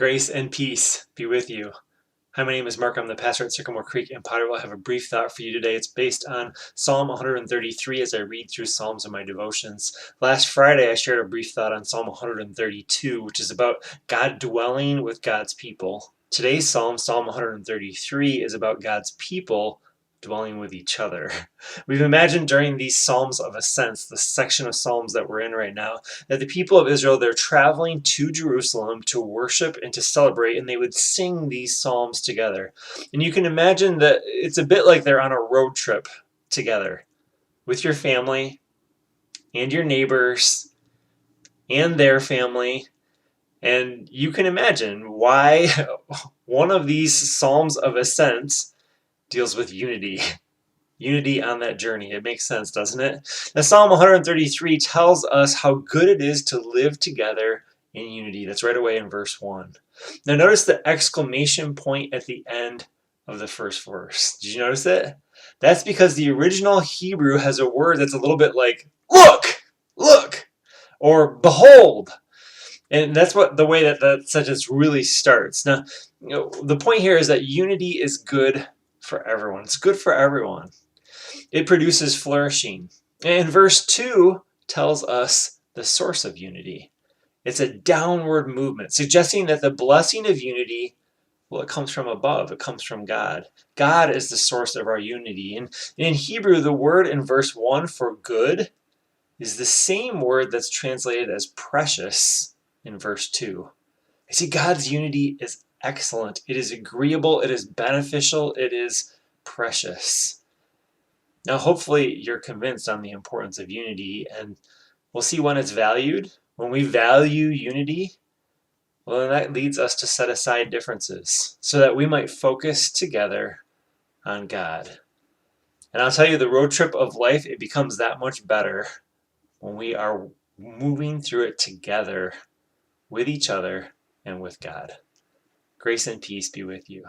Grace and peace be with you. Hi, my name is Mark. I'm the pastor at Sycamore Creek in Potterville. I have a brief thought for you today. It's based on Psalm 133 as I read through Psalms in my devotions. Last Friday, I shared a brief thought on Psalm 132, which is about God dwelling with God's people. Today's Psalm, Psalm 133, is about God's people dwelling with each other. We've imagined during these Psalms of Ascents, the section of Psalms that we're in right now, that the people of Israel, they're traveling to Jerusalem to worship and to celebrate, and they would sing these Psalms together. And you can imagine that it's a bit like they're on a road trip together with your family and your neighbors and their family. And you can imagine why one of these Psalms of Ascents deals with unity. Unity on that journey. It makes sense, doesn't it? Now, Psalm 133 tells us how good it is to live together in unity. That's right away in verse 1. Now, notice the exclamation point at the end of the first verse. Did you notice it? That's because the original Hebrew has a word that's a little bit like, look, look, or behold. And that's what the way that that sentence really starts. Now, the point here is that unity is good for everyone. It's good for everyone. It produces flourishing. And verse 2 tells us the source of unity. It's a downward movement, suggesting that the blessing of unity, well, it comes from above. It comes from God. God is the source of our unity. And in Hebrew, the word in verse 1 for good is the same word that's translated as precious in verse 2. You see, God's unity is excellent. It is agreeable. It is beneficial. It is precious. Now, hopefully, you're convinced on the importance of unity, and we'll see when it's valued. When we value unity, well, then that leads us to set aside differences so that we might focus together on God. And I'll tell you, the road trip of life, it becomes that much better when we are moving through it together with each other and with God. Grace and peace be with you.